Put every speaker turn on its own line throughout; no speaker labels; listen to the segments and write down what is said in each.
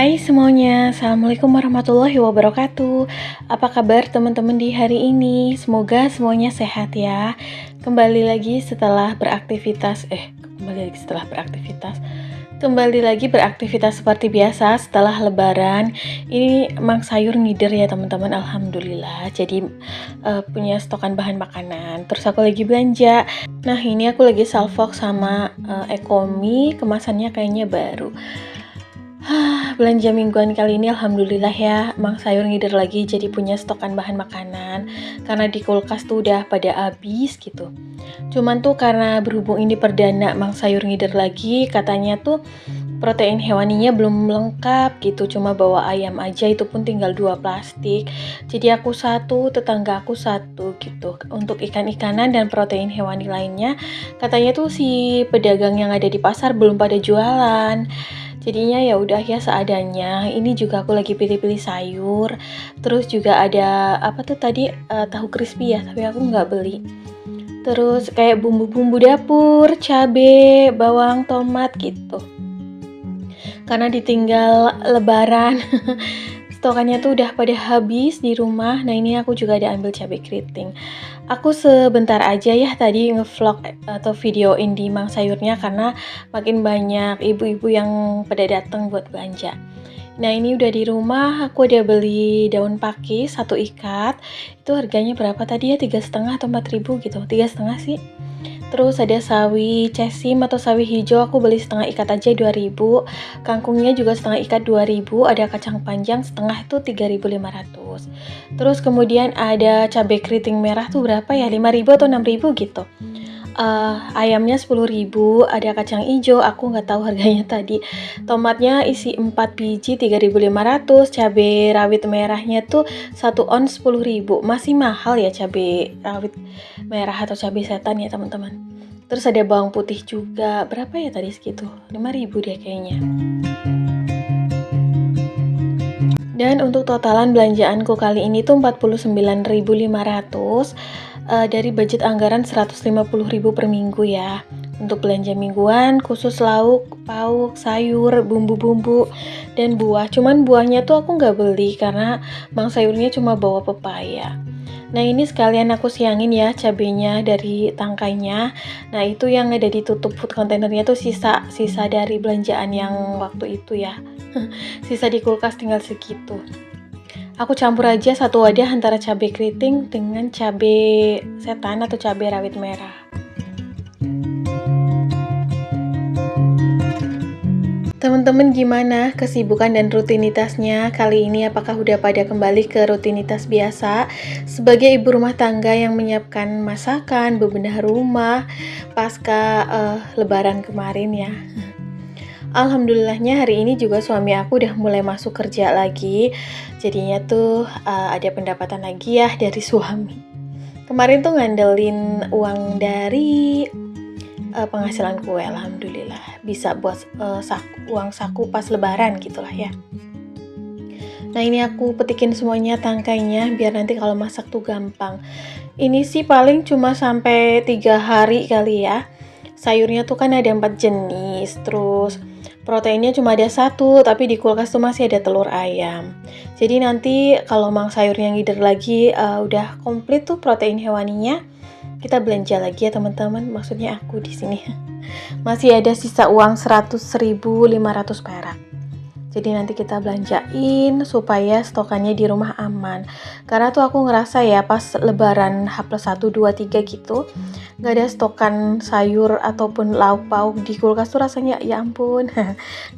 Hai semuanya, Assalamualaikum warahmatullahi wabarakatuh. Apa kabar teman-teman di hari ini? Semoga semuanya sehat ya. Kembali lagi setelah beraktivitas, Kembali lagi beraktivitas seperti biasa setelah lebaran. Ini Mang Sayur ngider ya teman-teman, alhamdulillah. Jadi punya stokan bahan makanan. Terus aku lagi belanja. Nah ini aku lagi salvok sama Ekomi, kemasannya kayaknya baru. Belanja mingguan kali ini alhamdulillah ya, Mang Sayur ngider lagi jadi punya stokan bahan makanan. Karena di kulkas tuh udah pada habis gitu. Cuman tuh karena berhubung ini perdana Mang Sayur ngider lagi, katanya tuh protein hewaninya belum lengkap gitu, cuma bawa ayam aja, itu pun tinggal 2 plastik. Jadi aku satu, tetangga aku satu gitu. Untuk ikan-ikanan dan protein hewani lainnya, katanya tuh si pedagang yang ada di pasar belum pada jualan. Jadinya ya udah ya seadanya. Ini juga aku lagi pilih-pilih sayur. Terus juga ada apa tuh tadi tahu crispy ya, tapi aku nggak beli. Terus kayak bumbu-bumbu dapur, cabe, bawang, tomat gitu. Karena ditinggal lebaran, stokannya tuh udah pada habis di rumah. Nah ini aku juga ada ambil cabai keriting. Aku sebentar aja ya tadi ngevlog atau videoin di Mang Sayurnya karena makin banyak ibu-ibu yang pada datang buat belanja. Nah ini udah di rumah, aku udah beli daun pakis 1 ikat. Itu harganya berapa tadi ya, 3,5 atau 4.000 gitu, 3,5 sih. Terus ada sawi cesim atau sawi hijau, aku beli setengah ikat aja 2.000. Kangkungnya juga setengah ikat 2.000. Ada kacang panjang setengah itu 3.500. Terus kemudian ada cabai keriting merah tuh berapa ya, 5.000 atau 6.000 gitu. Ayamnya 10.000. Ada kacang hijau, aku nggak tahu harganya tadi. Tomatnya isi 4 biji 3.500. Cabai rawit merahnya tuh 1 ons 10.000. Masih mahal ya cabai rawit merah atau cabai setan ya teman-teman. Terus ada bawang putih juga, berapa ya tadi segitu, 5.000 deh kayaknya. Dan untuk totalan belanjaanku kali ini tuh 49.500 dari budget anggaran 150.000 per minggu ya. Untuk belanja mingguan khusus lauk, pauk, sayur, bumbu-bumbu, dan buah. Cuman buahnya tuh aku nggak beli karena Mang Sayurnya cuma bawa pepaya. Nah ini sekalian aku siangin ya cabenya dari tangkainya. Nah itu yang ada di tutup food containernya tuh sisa dari belanjaan yang waktu itu ya. Sisa di kulkas tinggal segitu. Aku campur aja satu wadah antara cabai keriting dengan cabai setan atau cabai rawit merah. Teman-teman gimana kesibukan dan rutinitasnya kali ini? Apakah udah pada kembali ke rutinitas biasa sebagai ibu rumah tangga yang menyiapkan masakan, bebenah rumah pasca lebaran kemarin ya? Alhamdulillahnya hari ini juga suami aku udah mulai masuk kerja lagi. Jadinya tuh ada pendapatan lagi ya dari suami. Kemarin tuh ngandelin uang dari penghasilan kue, alhamdulillah bisa buat uang saku pas lebaran gitulah ya. Nah ini aku petikin semuanya tangkainya biar nanti kalau masak tuh gampang. Ini sih paling cuma sampai 3 hari kali ya. Sayurnya tuh kan ada 4 jenis, terus proteinnya cuma ada 1, tapi di kulkas tuh masih ada telur ayam. Jadi nanti kalau Mang Sayurnya ngider lagi udah komplit tuh protein hewaninya, kita belanja lagi ya teman-teman. Maksudnya aku di sini masih ada sisa uang 100.500 perak. Jadi nanti kita belanjain supaya stokannya di rumah aman. Karena tuh aku ngerasa ya pas lebaran H+1, 2, 3 gitu, gak ada stokan sayur ataupun lauk pauk di kulkas tuh rasanya ya ampun.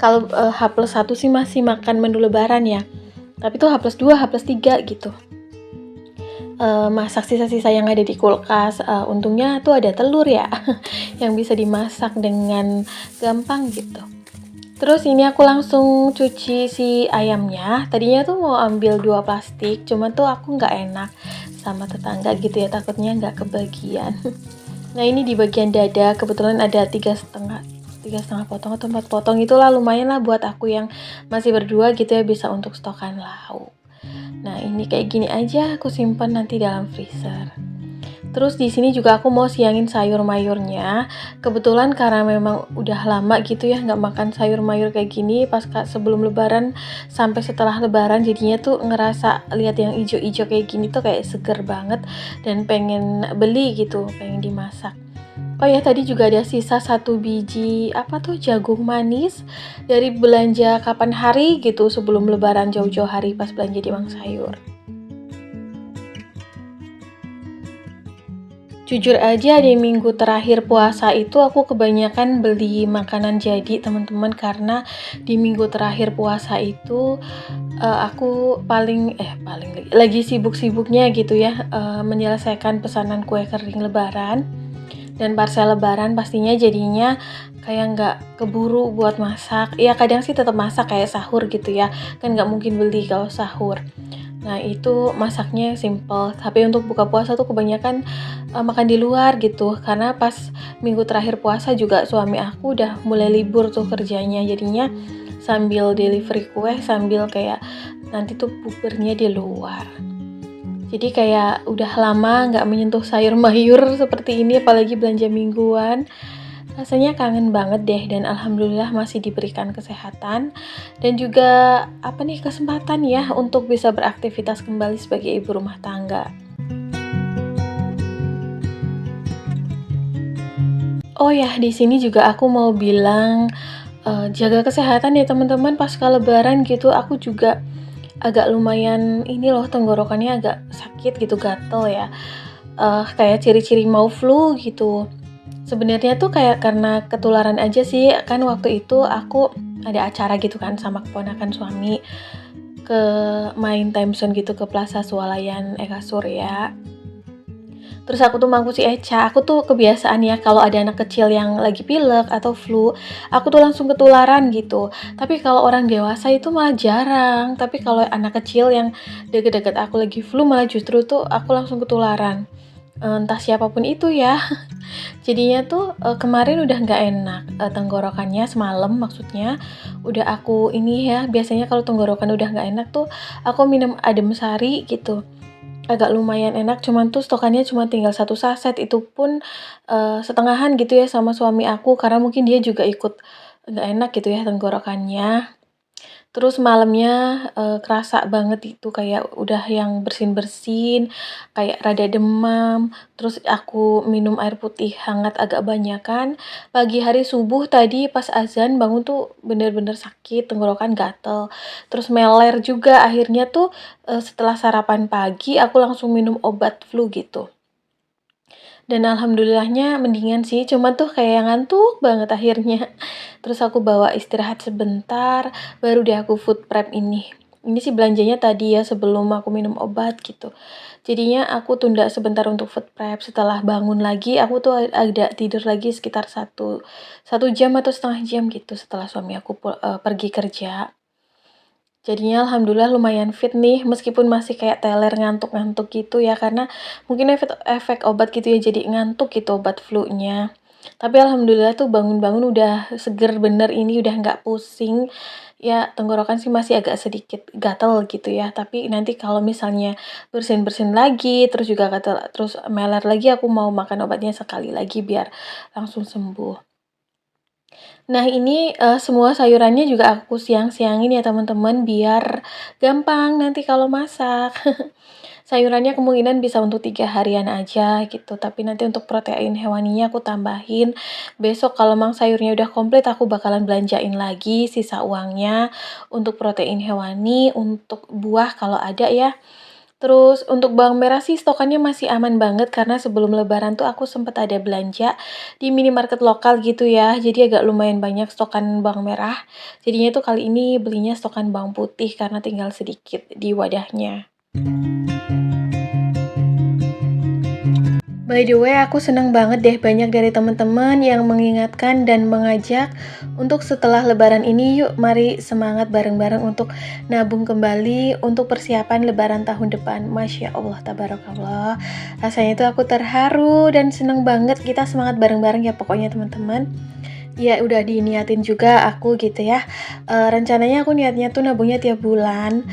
Kalau H+1 sih masih makan menu lebaran ya. Tapi tuh H+2, H+3 gitu. Masak sisa-sisa yang ada di kulkas. Untungnya tuh ada telur ya yang bisa dimasak dengan gampang gitu. Terus ini aku langsung cuci si ayamnya. Tadinya tuh mau ambil 2 plastik, cuman tuh aku nggak enak sama tetangga gitu ya, takutnya nggak kebagian. Nah ini di bagian dada kebetulan ada 3,5 potong atau 4 potong, itulah lumayan lah buat aku yang masih berdua gitu ya, bisa untuk stokan lauk. Nah ini kayak gini aja aku simpan nanti dalam freezer. Terus di sini juga aku mau siangin sayur mayurnya. Kebetulan karena memang udah lama gitu ya nggak makan sayur mayur kayak gini pas sebelum lebaran sampai setelah lebaran, jadinya tuh ngerasa lihat yang ijo-ijo kayak gini tuh kayak seger banget dan pengen beli gitu, pengen dimasak. Oh ya, tadi juga ada sisa 1 biji apa tuh jagung manis dari belanja kapan hari gitu sebelum lebaran jauh-jauh hari pas belanja di Mang Sayur. Jujur aja di minggu terakhir puasa itu aku kebanyakan beli makanan jadi teman-teman, karena di minggu terakhir puasa itu aku paling lagi sibuk-sibuknya gitu ya, menyelesaikan pesanan kue kering lebaran dan parsel lebaran, pastinya jadinya kayak nggak keburu buat masak. Ya kadang sih tetap masak kayak sahur gitu ya, kan nggak mungkin beli kalau sahur. Nah itu masaknya simple, tapi untuk buka puasa tuh kebanyakan makan di luar gitu, karena pas minggu terakhir puasa juga suami aku udah mulai libur tuh kerjanya, jadinya sambil delivery kue sambil kayak nanti tuh bubernya di luar. Jadi kayak udah lama nggak menyentuh sayur mayur seperti ini, apalagi belanja mingguan. Rasanya kangen banget deh, dan alhamdulillah masih diberikan kesehatan dan juga kesempatan ya untuk bisa beraktivitas kembali sebagai ibu rumah tangga. Oh ya, di sini juga aku mau bilang jaga kesehatan ya teman-teman, pasca lebaran gitu aku juga agak lumayan ini loh, tenggorokannya agak sakit gitu, gatel ya. Kayak ciri-ciri mau flu gitu. Sebenarnya tuh kayak karena ketularan aja sih, kan waktu itu aku ada acara gitu kan sama keponakan suami, ke main time zone gitu ke Plaza Sualayan Eka Surya. Terus aku tuh mangku si Eca, aku tuh kebiasaan ya kalau ada anak kecil yang lagi pilek atau flu, aku tuh langsung ketularan gitu. Tapi kalau orang dewasa itu malah jarang, tapi kalau anak kecil yang deket-deket aku lagi flu malah justru tuh aku langsung ketularan. Entah siapapun itu ya. Jadinya tuh kemarin udah nggak enak, tenggorokannya semalam maksudnya, udah aku ini ya, biasanya kalau tenggorokan udah nggak enak tuh aku minum adem sari gitu. Agak lumayan enak, cuman tuh stokannya cuma tinggal 1 saset, itu pun, setengahan gitu ya sama suami aku, karena mungkin dia juga ikut nggak enak gitu ya tenggorokannya. Terus malamnya, kerasa banget itu kayak udah yang bersin-bersin, kayak rada demam, terus aku minum air putih hangat agak banyakan. Pagi hari subuh tadi pas azan bangun tuh bener-bener sakit, tenggorokan gatel, terus meler juga. Akhirnya tuh, setelah sarapan pagi aku langsung minum obat flu gitu. Dan alhamdulillahnya mendingan sih, cuma tuh kayak ngantuk banget akhirnya. Terus aku bawa istirahat sebentar, baru deh aku food prep ini. Ini sih belanjanya tadi ya sebelum aku minum obat gitu. Jadinya aku tunda sebentar untuk food prep. Setelah bangun lagi, aku tuh ada tidur lagi sekitar 1 jam atau setengah jam gitu setelah suami aku pergi kerja. Jadinya alhamdulillah lumayan fit nih, meskipun masih kayak teler ngantuk-ngantuk gitu ya, karena mungkin efek obat gitu ya, jadi ngantuk gitu obat flu-nya. Tapi alhamdulillah tuh bangun-bangun udah seger bener ini, udah nggak pusing. Ya tenggorokan sih masih agak sedikit gatel gitu ya, tapi nanti kalau misalnya bersin-bersin lagi, terus juga gatel, terus meler lagi, aku mau makan obatnya sekali lagi biar langsung sembuh. Nah ini, semua sayurannya juga aku siang-siangin ya teman-teman, biar gampang nanti kalau masak. Sayurannya kemungkinan bisa untuk 3 harian aja gitu, tapi nanti untuk protein hewaninya aku tambahin. Besok kalau mang sayurnya udah komplit aku bakalan belanjain lagi sisa uangnya untuk protein hewani, untuk buah kalau ada ya. Terus untuk bawang merah sih stokannya masih aman banget, karena sebelum lebaran tuh aku sempet ada belanja di minimarket lokal gitu ya, jadi agak lumayan banyak stokan bawang merah. Jadinya tuh kali ini belinya stokan bawang putih karena tinggal sedikit di wadahnya. By the way, aku seneng banget deh banyak dari teman-teman yang mengingatkan dan mengajak untuk setelah lebaran ini yuk mari semangat bareng-bareng untuk nabung kembali untuk persiapan lebaran tahun depan. Masya Allah, tabarakallah. Rasanya itu aku terharu dan seneng banget, kita semangat bareng-bareng ya pokoknya teman-teman. Ya udah diniatin juga aku gitu ya. Rencananya aku niatnya tuh nabungnya tiap bulan,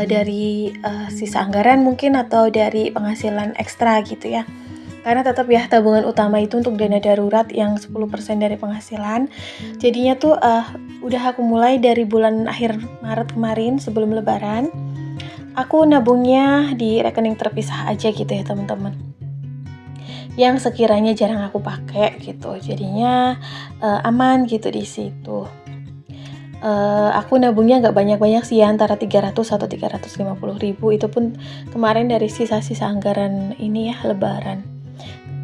dari sisa anggaran mungkin atau dari penghasilan ekstra gitu ya. karena tetap ya tabungan utama itu untuk dana darurat yang 10% dari penghasilan. Jadinya tuh udah aku mulai dari bulan akhir Maret kemarin sebelum lebaran. Aku nabungnya di rekening terpisah aja gitu ya teman-teman, yang sekiranya jarang aku pakai gitu. Jadinya aman gitu di situ. Aku nabungnya nggak banyak-banyak sih ya, antara 300 atau 350 ribu. Itu pun kemarin dari sisa-sisa anggaran ini ya lebaran.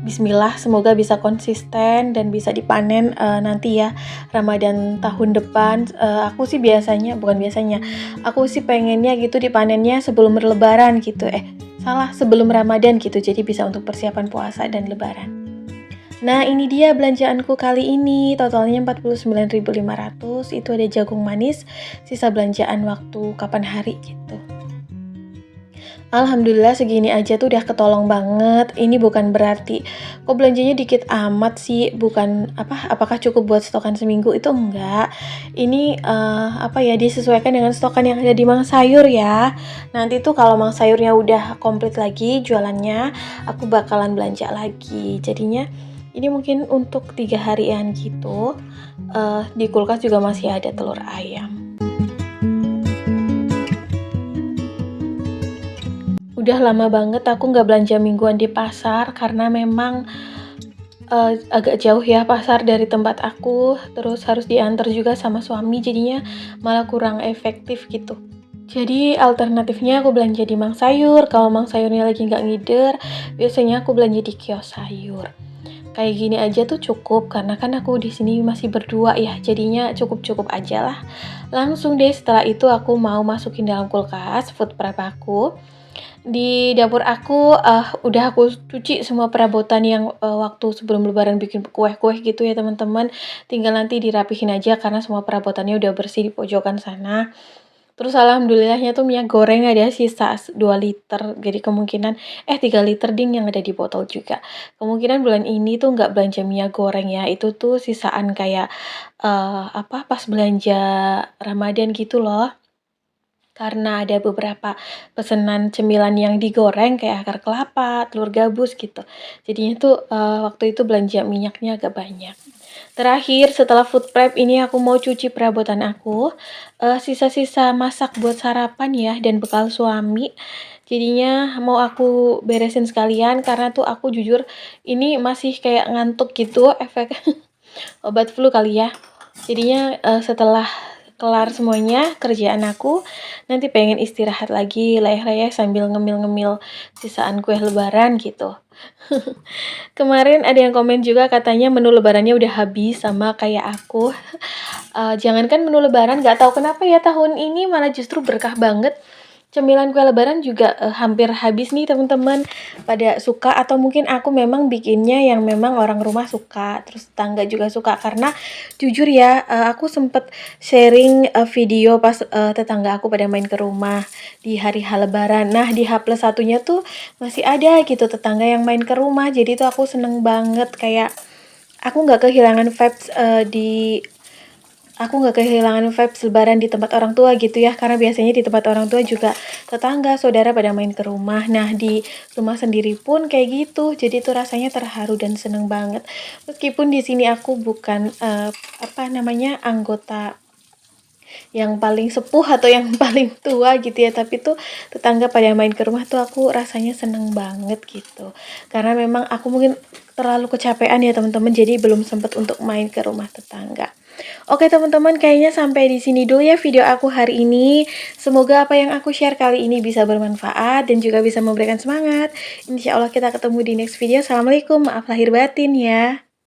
Bismillah, semoga bisa konsisten dan bisa dipanen nanti ya Ramadan tahun depan. Aku sih aku sih pengennya gitu dipanennya sebelum lebaran gitu. Sebelum Ramadan gitu. Jadi bisa untuk persiapan puasa dan lebaran. Nah, ini dia belanjaanku kali ini. Totalnya 49.500. Itu ada jagung manis, sisa belanjaan waktu kapan hari gitu. Alhamdulillah segini aja tuh udah ketolong banget. Ini bukan berarti kok belanjanya dikit amat sih, bukan apakah cukup buat stokan seminggu, itu enggak. Ini disesuaikan dengan stokan yang ada di Mang Sayur ya. Nanti tuh kalau Mang Sayurnya udah komplit lagi jualannya, aku bakalan belanja lagi. Jadinya ini mungkin untuk 3 harian gitu. Di kulkas juga masih ada telur ayam. Udah lama banget aku nggak belanja mingguan di pasar karena memang agak jauh ya pasar dari tempat aku, terus harus diantar juga sama suami, jadinya malah kurang efektif gitu. Jadi alternatifnya aku belanja di Mang Sayur. Kalau Mang Sayurnya lagi nggak ngider, biasanya aku belanja di kios sayur. Kayak gini aja tuh cukup karena kan aku di sini masih berdua ya, jadinya cukup-cukup aja lah. Langsung deh setelah itu aku mau masukin dalam kulkas food prep aku. Di dapur aku udah aku cuci semua perabotan yang waktu sebelum lebaran bikin kue-kue gitu ya teman-teman. Tinggal nanti dirapihin aja karena semua perabotannya udah bersih di pojokan sana. Terus alhamdulillahnya tuh minyak goreng ada sisa 2 liter. Jadi kemungkinan 3 liter ding yang ada di botol juga. Kemungkinan bulan ini tuh nggak belanja minyak goreng ya. Itu tuh sisaan kayak pas belanja Ramadan gitu loh. Karena ada beberapa pesanan cemilan yang digoreng kayak akar kelapa, telur gabus gitu. Jadinya tuh waktu itu belanja minyaknya agak banyak. Terakhir setelah food prep ini aku mau cuci perabotan aku. Sisa-sisa masak buat sarapan ya dan bekal suami. Jadinya mau aku beresin sekalian karena tuh aku jujur ini masih kayak ngantuk gitu, efek obat flu kali ya. Jadinya setelah kelar semuanya kerjaan aku, nanti pengen istirahat lagi, leyeh-leyeh sambil ngemil-ngemil sisaan kue lebaran gitu. Kemarin ada yang komen juga katanya menu lebarannya udah habis sama kayak aku. Jangankan menu lebaran, nggak tahu kenapa ya tahun ini malah justru berkah banget. Cemilan kue lebaran juga hampir habis nih teman-teman, pada suka atau mungkin aku memang bikinnya yang memang orang rumah suka, terus tetangga juga suka. Karena jujur ya aku sempet sharing video pas tetangga aku pada main ke rumah di hari lebaran. Nah di H+1-nya tuh masih ada gitu tetangga yang main ke rumah, jadi tuh aku seneng banget, kayak aku nggak kehilangan vibes lebaran di tempat orang tua gitu ya, karena biasanya di tempat orang tua juga tetangga, saudara pada main ke rumah. Nah di rumah sendiri pun kayak gitu, jadi tuh rasanya terharu dan seneng banget. Meskipun di sini aku bukan anggota yang paling sepuh atau yang paling tua gitu ya, tapi tuh tetangga pada main ke rumah tuh aku rasanya seneng banget gitu, karena memang aku mungkin terlalu kecapean ya teman-teman, jadi belum sempat untuk main ke rumah tetangga. Oke teman-teman, kayaknya sampai di sini dulu ya video aku hari ini. Semoga apa yang aku share kali ini bisa bermanfaat dan juga bisa memberikan semangat. Insya Allah kita ketemu di next video. Assalamualaikum, maaf lahir batin ya.